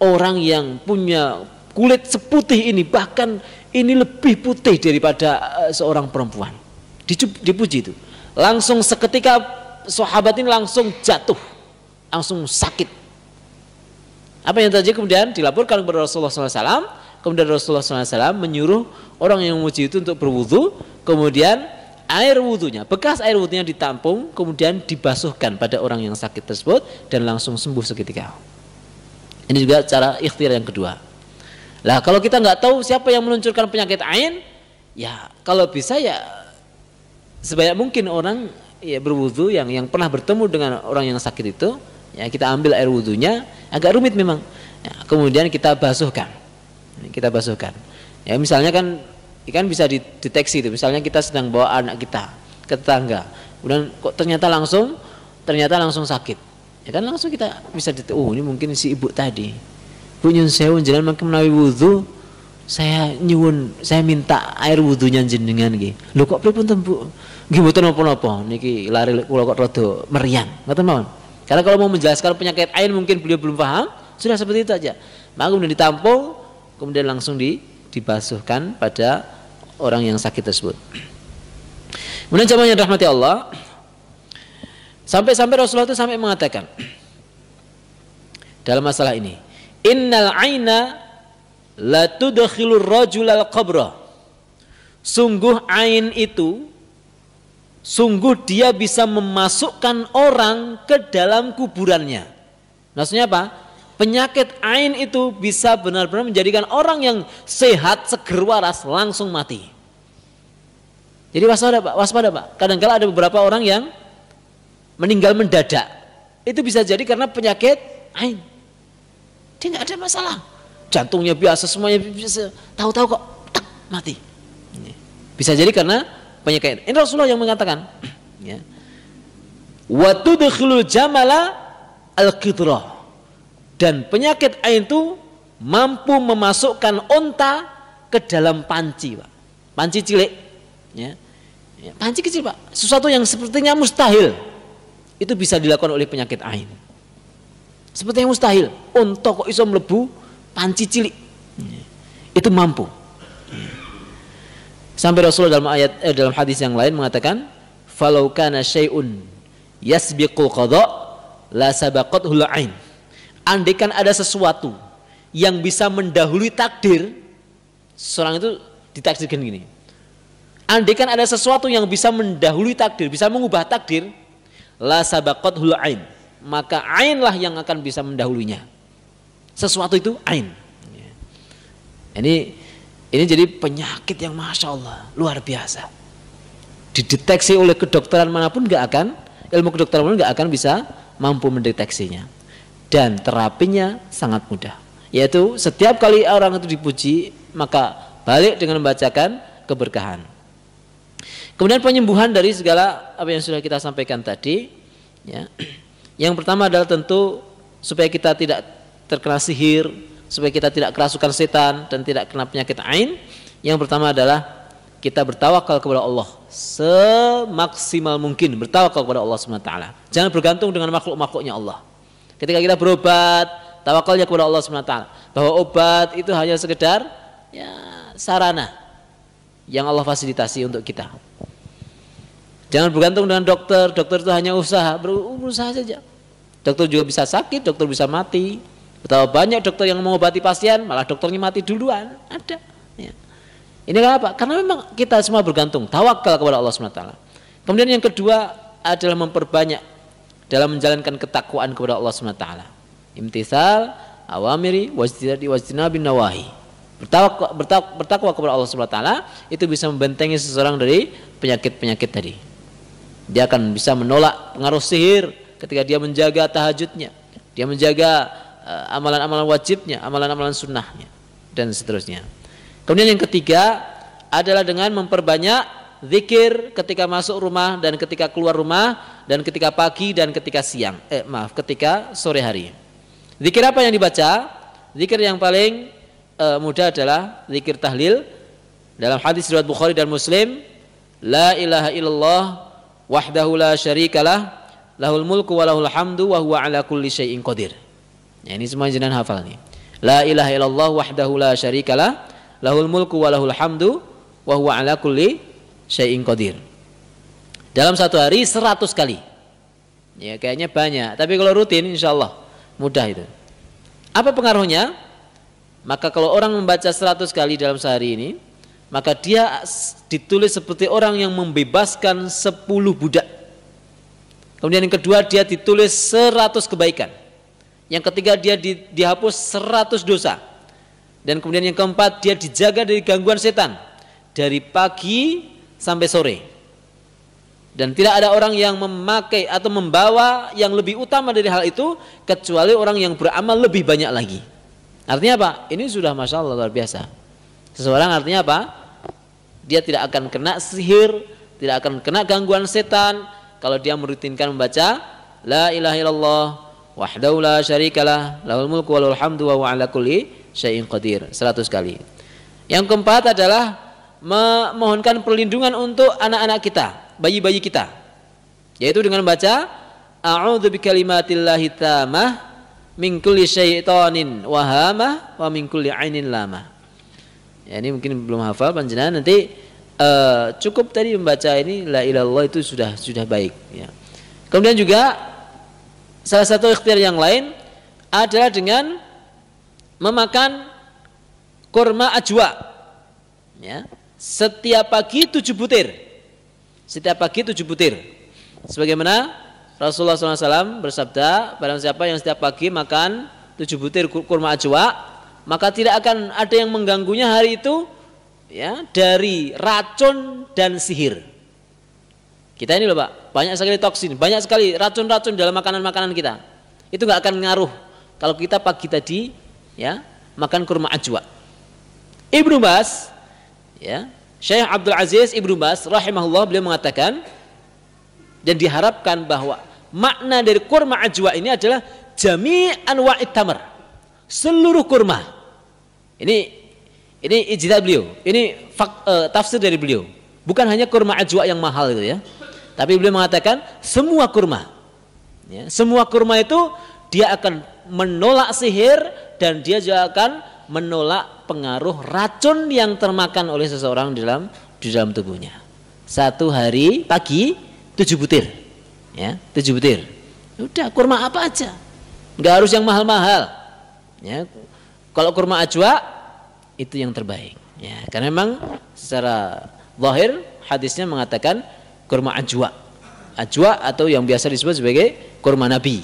orang yang punya kulit seputih ini, bahkan ini lebih putih daripada seorang perempuan. Dipuji itu. Langsung seketika sahabat ini langsung jatuh, langsung sakit. Apa yang terjadi kemudian dilaporkan kepada Rasulullah SAW. Kemudian Rasulullah SAW menyuruh orang yang memuji itu untuk berwudu. Kemudian air wudunya, bekas air wudunya ditampung, kemudian dibasuhkan pada orang yang sakit tersebut dan langsung sembuh seketika. Ini juga cara ikhtiar yang kedua. Lah kalau kita nggak tahu siapa yang meluncurkan penyakit ain, ya kalau bisa ya sebanyak mungkin orang ya berwudu yang pernah bertemu dengan orang yang sakit itu, ya kita ambil air wudunya, agak rumit memang. Ya, kemudian kita basuhkan. Ya misalnya kan bisa dideteksi itu. Misalnya kita sedang bawa anak kita ke tetangga, kemudian kok ternyata langsung sakit. Ya kan langsung kita bisa ini mungkin si ibu tadi. Bu nyun sewu jenengan mangke menawi wudu saya nyuwun, saya minta air wudhunya jenengan nggih. Lho kok pripun Bu? Nggih mboten napa-napa niki lari kula kok rada meriang. Ngoten mawon. Karena kalau mau menjelaskan penyakit ain mungkin beliau belum paham, sudah seperti itu aja. Maka kemudian ditampung, kemudian langsung dibasuhkan pada orang yang sakit tersebut. Kemudian jamaah yang rahmati Allah, sampai Rasulullah itu sampai mengatakan dalam masalah ini, innal aina la tudkhilur rajulal qabra. Sungguh ain itu, sungguh dia bisa memasukkan orang ke dalam kuburannya. Maksudnya apa? Penyakit ain itu bisa benar-benar menjadikan orang yang sehat, seger waras langsung mati. Jadi waspada Pak. Kadang-kala ada beberapa orang yang meninggal mendadak. Itu bisa jadi karena penyakit ain. Dia nggak ada masalah. Jantungnya biasa, semuanya bisa. Tahu-tahu kok mati. Bisa jadi karena penyakit. Ini Rasulullah yang mengatakan. Ya. Wa tudkhilul jamala al-qidra. Dan penyakit ain itu mampu memasukkan unta ke dalam panci, Pak. Panci cilik. Ya. Panci kecil, Pak. Sesuatu yang sepertinya mustahil itu bisa dilakukan oleh penyakit ain. Seperti yang mustahil, unta kok iso mlebu panci cilik. Itu mampu. Sampai Rasulullah dalam hadis yang lain mengatakan, "Falau kana syai'un yasbiqul qada la sabaqathul ain." Andaikan ada sesuatu yang bisa mendahului takdir, seorang itu ditakdirkan gini. Andaikan ada sesuatu yang bisa mendahului takdir, bisa mengubah takdir, la sabaqathul ain, maka ainlah yang akan bisa mendahulunya. Sesuatu itu ain. Ini jadi penyakit yang masya Allah luar biasa. Dideteksi oleh kedokteran manapun ilmu kedokteran manapun nggak akan bisa mampu mendeteksinya. Dan terapinya sangat mudah. Yaitu setiap kali orang itu dipuji, maka balik dengan membacakan keberkahan. Kemudian penyembuhan dari segala apa yang sudah kita sampaikan tadi, ya. Yang pertama adalah tentu supaya kita tidak terkena sihir, supaya kita tidak kerasukan setan dan tidak kena penyakit ain. Yang pertama adalah kita bertawakal kepada Allah semaksimal mungkin, bertawakal kepada Allah SWT. Jangan bergantung dengan makhluk-makhluknya Allah. Ketika kita berobat, tawakalnya kepada Allah SWT. Bahwa obat itu hanya sekedar ya, sarana yang Allah fasilitasi untuk kita. Jangan bergantung dengan dokter. Dokter itu hanya berusaha saja. Dokter juga bisa sakit, dokter bisa mati. Betapa banyak dokter yang mengobati pasien, malah dokternya mati duluan. Ada. Ya. Ini kenapa? Karena memang kita semua bergantung, tawakal kepada Allah SWT. Kemudian yang kedua adalah memperbanyak dalam menjalankan ketakwaan kepada Allah SWT. Imtithal awamiri wajtinabin nawahi. Bertakwa kepada Allah SWT itu bisa membentengi seseorang dari penyakit-penyakit tadi. Dia akan bisa menolak pengaruh sihir ketika dia menjaga tahajudnya, dia menjaga amalan-amalan wajibnya, amalan-amalan sunnahnya, dan seterusnya. Kemudian yang ketiga adalah dengan memperbanyak zikir ketika masuk rumah dan ketika keluar rumah dan ketika pagi dan ketika ketika sore hari. Zikir apa yang dibaca? Zikir yang paling mudah adalah zikir tahlil. Dalam hadis riwayat Bukhari dan Muslim, la ilaha illallah wahdahu la syarikalah lahul mulku wa lahul hamdu wa huwa ala kulli syai'in qadir. Ya, ini semua jenengan hafal nih. La ilaha illallah wahdahu la syarikalah lahul mulku wa lahul hamdu wa huwa ala kulli syai'in qadir. Dalam satu hari 100 kali. Ya kayaknya banyak, tapi kalau rutin insyaallah mudah itu. Apa pengaruhnya? Maka kalau orang membaca 100 kali dalam sehari ini, maka dia ditulis seperti orang yang membebaskan 10 budak. Kemudian yang kedua dia ditulis 100 kebaikan. Yang ketiga dia dihapus 100 dosa. Dan kemudian yang keempat dia dijaga dari gangguan setan dari pagi sampai sore. Dan tidak ada orang yang memakai atau membawa yang lebih utama dari hal itu kecuali orang yang beramal lebih banyak lagi. Artinya apa? Ini sudah masya Allah luar biasa. Seseorang artinya apa? Dia tidak akan kena sihir, tidak akan kena gangguan setan kalau dia merutinkan membaca la ilaha illallah wahdahu la syarikalah lahul mulku wa lahul hamdu wa huwa ala kulli syai'in qadir 100 kali. Yang keempat adalah memohonkan perlindungan untuk anak-anak kita, bayi-bayi kita, yaitu dengan membaca a'udzu bikalimatillahi tammah min kulli syaitonin wahamah wa min kulli ainin lamah. Ya, ini mungkin belum hafal panjenengan, nanti cukup tadi membaca ini la ilaha illallah itu sudah baik ya. Kemudian juga salah satu ikhtiar yang lain adalah dengan memakan kurma ajwa ya. Setiap pagi 7 butir. Setiap pagi 7 butir. Sebagaimana Rasulullah SAW bersabda, barang siapa yang setiap pagi makan 7 butir kurma ajwa, maka tidak akan ada yang mengganggunya hari itu ya, dari racun dan sihir. Kita ini loh Pak, banyak sekali toksin, banyak sekali racun-racun dalam makanan-makanan kita. Itu nggak akan ngaruh kalau kita pagi tadi ya makan kurma ajwa. Ibnu Bas ya, Syekh Abdul Aziz Ibnu Bas rahimahullah, beliau mengatakan dan diharapkan bahwa makna dari kurma ajwa ini adalah jami'an wa'id tamar, seluruh kurma. Ini ijtihad beliau, ini tafsir dari beliau, bukan hanya kurma ajwa yang mahal itu ya, tapi beliau mengatakan semua kurma ya, semua kurma itu dia akan menolak sihir dan dia juga akan menolak pengaruh racun yang termakan oleh seseorang di dalam tubuhnya. Satu hari pagi 7 butir ya, 7 butir. Udah, kurma apa aja, nggak harus yang mahal-mahal ya. Kalau kurma ajwa itu yang terbaik ya, karena memang secara zahir hadisnya mengatakan kurma ajwa atau yang biasa disebut sebagai kurma Nabi.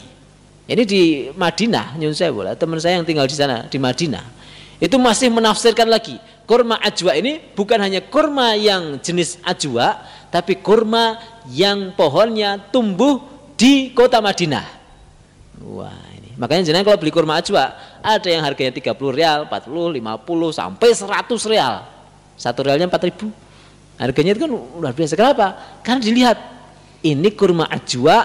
Ini di Madinah, nyun saya bola, teman saya yang tinggal di sana di Madinah, itu masih menafsirkan lagi kurma ajwa ini bukan hanya kurma yang jenis ajwa, tapi kurma yang pohonnya tumbuh di kota Madinah. Wah, ini makanya jenengan kalau beli kurma ajwa ada yang harganya 30 rial, 40, 50 sampai 100 rial. Satu rialnya 4.000. Harganya itu kan luar biasa. Kenapa? Karena dilihat ini kurma ajwa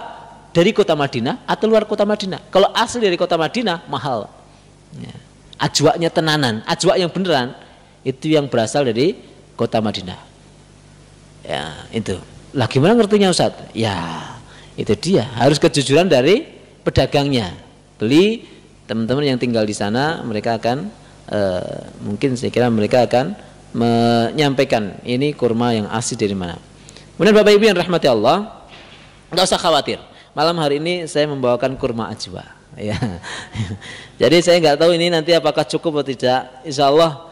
dari kota Madinah atau luar kota Madinah. Kalau asli dari kota Madinah mahal ya. Ajwanya tenanan, ajwa yang beneran itu yang berasal dari kota Madinah ya. Itu lah, gimana ngertinya Ustaz? Ya itu dia, harus kejujuran dari pedagangnya. Beli, teman-teman yang tinggal di sana mereka akan mungkin saya kira mereka akan menyampaikan ini kurma yang asli dari mana. Kemudian Bapak Ibu yang rahmati Allah, nggak usah khawatir, malam hari ini saya membawakan kurma ajwa ya. Jadi saya nggak tahu ini nanti apakah cukup atau tidak. Insya Allah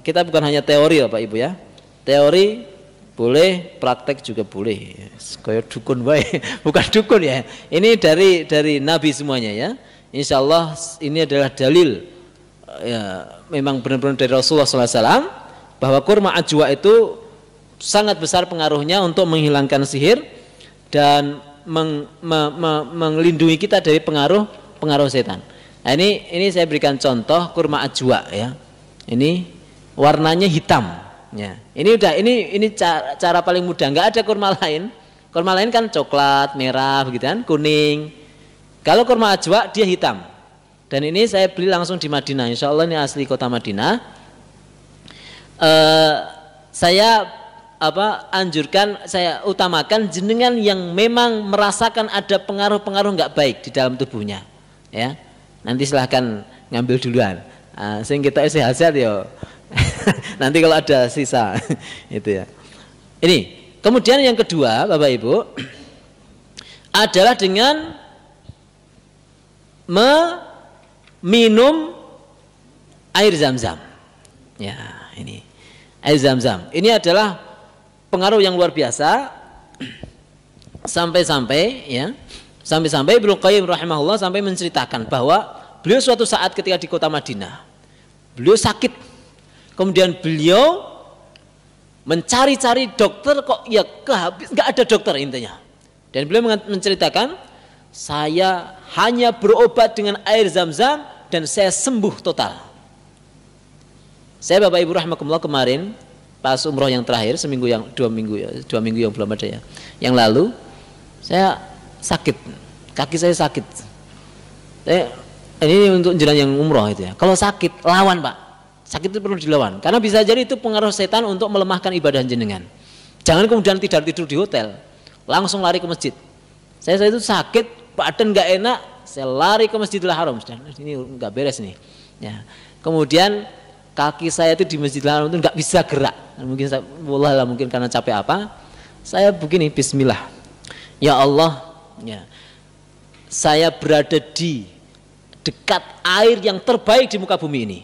kita bukan hanya teori ya Pak Ibu ya, teori boleh, praktek juga boleh. Kayak dukun baik, bukan dukun ya. Ini dari Nabi semuanya ya. Insya Allah ini adalah dalil ya, memang benar-benar dari Rasulullah SAW bahwa kurma ajwa itu sangat besar pengaruhnya untuk menghilangkan sihir dan melindungi kita dari pengaruh setan. Nah, ini saya berikan contoh kurma ajwa ya. Ini warnanya hitam ya. Ini cara paling mudah. Nggak ada kurma lain. Kurma lain kan coklat, merah begitu kan, kuning. Kalau kurma ajwa dia hitam. Dan ini saya beli langsung di Madinah. Insya Allah ini asli kota Madinah. Saya anjurkan, saya utamakan jenengan yang memang merasakan ada pengaruh-pengaruh nggak baik di dalam tubuhnya ya, nanti silahkan ngambil duluan sehingga kita sehat-sehat ya. Nanti kalau ada sisa itu ya. Ini kemudian yang kedua Bapak Ibu adalah dengan meminum air zam-zam ya. Ini air zam-zam ini adalah pengaruh yang luar biasa, sampai-sampai Ibnu Qayyim rahimahullah sampai menceritakan bahwa beliau suatu saat ketika di kota Madinah beliau sakit, kemudian beliau mencari-cari dokter, kok ya kehabis, nggak ada dokter intinya, dan beliau menceritakan saya hanya berobat dengan air zam-zam dan saya sembuh total. Saya Bapak Ibu rahimakumullah kemarin pas umroh yang terakhir, dua minggu yang belum ada ya, yang lalu saya sakit, kaki saya sakit. Ini untuk jalan yang umroh itu ya. Kalau sakit lawan Pak, Sakit itu perlu dilawan. Karena bisa jadi itu pengaruh setan untuk melemahkan ibadah jenengan. Jangan kemudian tidur di hotel, langsung lari ke masjid. Saya itu sakit, badan nggak enak, saya lari ke Masjidil Haram. Ini nggak beres nih. Ya. Kemudian kaki saya itu di Masjidil Haram itu nggak bisa gerak. Mungkin mungkin karena capek apa? Saya begini, Bismillah. Ya Allah, ya, saya berada di dekat air yang terbaik di muka bumi ini.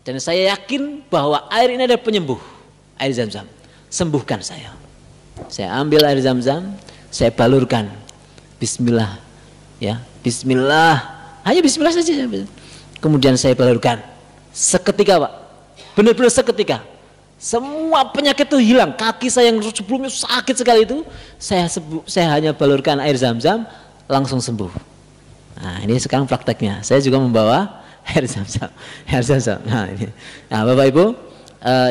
Dan saya yakin bahwa air ini adalah penyembuh, air Zam-Zam. Sembuhkan saya. Saya ambil air Zam-Zam, saya balurkan. Bismillah, ya, Bismillah. Hanya Bismillah saja. Kemudian saya balurkan. Seketika, Pak, benar-benar seketika. Semua penyakit itu hilang. Kaki saya yang sebelumnya sakit sekali itu, saya hanya balurkan air Zam-Zam, langsung sembuh. Nah, ini sekarang prakteknya. Saya juga membawa air Zam-Zam. Air Zam-Zam. Nah, ini. Nah, Bapak Ibu,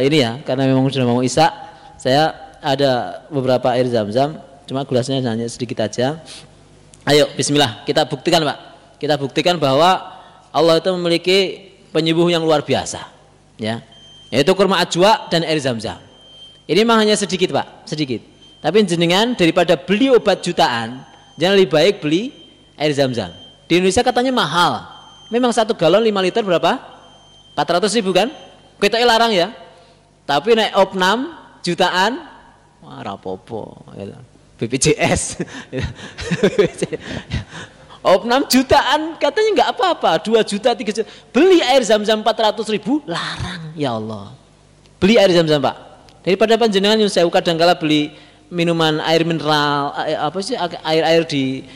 ini ya, karena memang sudah mau Isya, saya ada beberapa air Zam-Zam, cuma gelasnya hanya sedikit aja. Ayo, Bismillah, kita buktikan, Pak. Kita buktikan bahwa Allah itu memiliki penyembuh yang luar biasa, ya. Yaitu kurma ajwa dan air Zam-Zam. Ini memang hanya sedikit, Pak, sedikit. Tapi jenengan daripada beli obat jutaan, jangan lebih baik beli air Zam-Zam. Di Indonesia katanya mahal. Memang 1 galon 5 liter berapa? 400.000 kan? Kita larang ya. Tapi naik opnam jutaan, wah rapopo. BPJS. Opnam jutaan katanya nggak apa-apa. 2 juta, 3 juta. Beli air Zam-Zam 400.000, larang. Ya Allah. Beli air Zam-Zam, Pak. Daripada panjenengan yang saya kadang-kala beli minuman air mineral, air di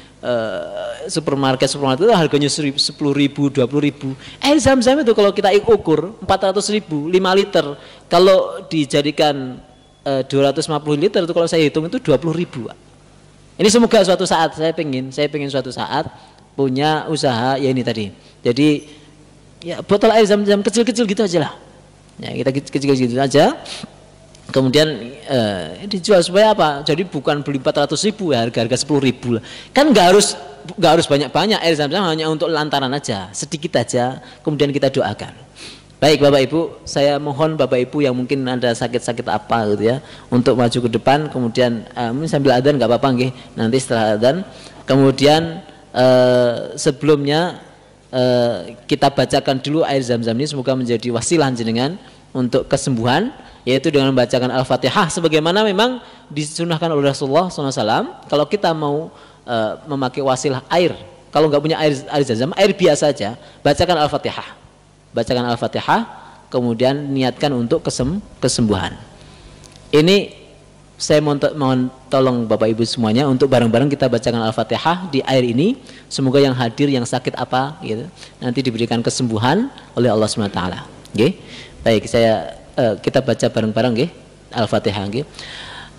supermarket itu harganya 10.000, 20.000. Air Zam-Zam itu kalau kita ukur 400.000, 5 liter. Kalau dijadikan 250 liter itu kalau saya hitung itu 20.000. Ini semoga suatu saat saya pengen suatu saat punya usaha ya ini tadi. Jadi ya botol air Zam-Zam kecil-kecil gitu aja lah. Ya kita kecil-kecil gitu aja. Kemudian dijual supaya apa? Jadi bukan beli 400.000 ya, harga 10.000 lah. Kan nggak harus banyak-banyak, air Zam-Zam hanya untuk lantaran aja, sedikit aja. Kemudian kita doakan. Baik Bapak Ibu, saya mohon Bapak Ibu yang mungkin ada sakit-sakit apa gitu ya, untuk maju ke depan. Kemudian sambil adzan nggak apa-apa nggih. Nanti setelah adzan, kemudian sebelumnya kita bacakan dulu air Zam-Zam ini, semoga menjadi wasilah jenengan untuk kesembuhan, yaitu dengan membacakan Al-Fatihah sebagaimana memang disunahkan oleh Rasulullah SAW. Kalau kita mau memakai wasilah air, kalau nggak punya air Zam-Zam, air biasa aja, bacakan Al-Fatihah. Bacakan Al-Fatihah, kemudian niatkan untuk kesembuhan. Ini saya mohon tolong Bapak Ibu semuanya untuk bareng-bareng kita bacakan Al-Fatihah di air ini. Semoga yang hadir yang sakit apa gitu, nanti diberikan kesembuhan oleh Allah SWT. Okay? Baik, kita baca bareng-bareng nggih Al-Fatihah nggih.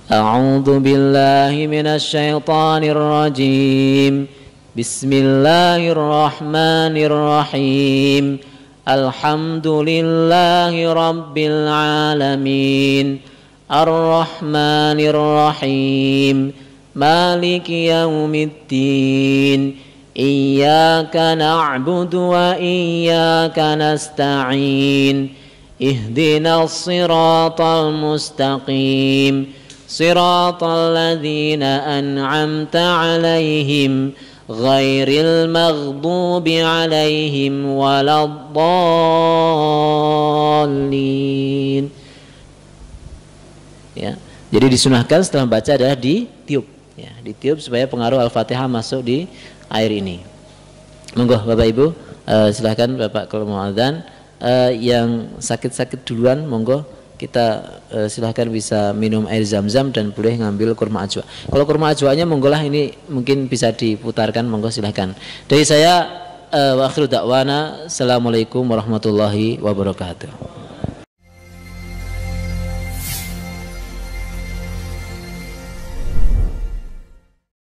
A'udzu billahi minasyaitonir rajim. Bismillahirrahmanirrahim. Alhamdulillahi rabbil alamin. Ar-Rahmanir-Rahim. Maliki yaumiddin. Iyyaka na'budu wa iyyaka nasta'in. Ihdinas siratal mustaqim. Siratal ladzina an'amta 'alaihim ghairil maghdubi 'alaihim waladdallin. Ya, jadi disunahkan setelah baca adalah ditiup, ya, ditiup supaya pengaruh Al-Fatihah masuk di air ini. Monggo Bapak Ibu, silahkan Bapak kalau mau adzan. Yang sakit-sakit duluan monggo kita silahkan bisa minum air Zam-Zam dan boleh ngambil kurma ajwa. Kalau kurma ajwanya monggolah, ini mungkin bisa diputarkan, monggo silahkan. Dari saya wa akhiru da'wana, assalamualaikum warahmatullahi wabarakatuh.